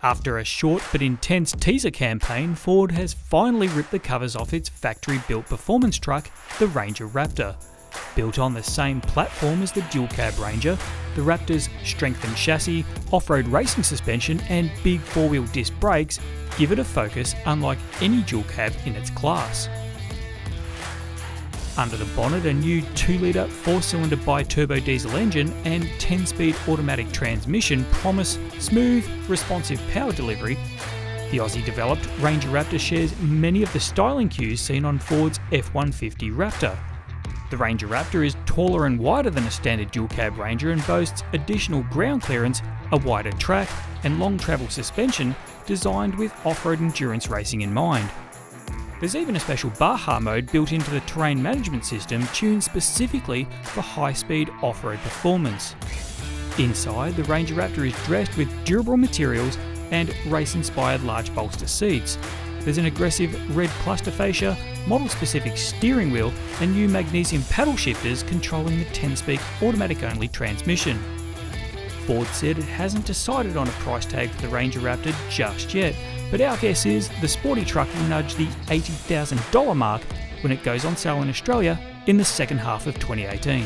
After a short but intense teaser campaign, Ford has finally ripped the covers off its factory-built performance truck, the Ranger Raptor. Built on the same platform as the dual-cab Ranger, the Raptor's strengthened chassis, off-road racing suspension and big four-wheel disc brakes give it a focus unlike any dual-cab in its class. Under the bonnet, a new 2-litre 4-cylinder bi-turbo diesel engine and 10-speed automatic transmission promise smooth, responsive power delivery. The Aussie-developed Ranger Raptor shares many of the styling cues seen on Ford's F-150 Raptor. The Ranger Raptor is taller and wider than a standard dual-cab Ranger and boasts additional ground clearance, a wider track and long travel suspension designed with off-road endurance racing in mind. There's even a special Baja mode built into the terrain management system tuned specifically for high-speed off-road performance. Inside, the Ranger Raptor is dressed with durable materials and race-inspired large bolster seats. There's an aggressive red cluster fascia, model-specific steering wheel and new magnesium paddle shifters controlling the 10-speed automatic-only transmission. Ford said it hasn't decided on a price tag for the Ranger Raptor just yet, but our guess is the sporty truck will nudge the $80,000 mark when it goes on sale in Australia in the second half of 2018.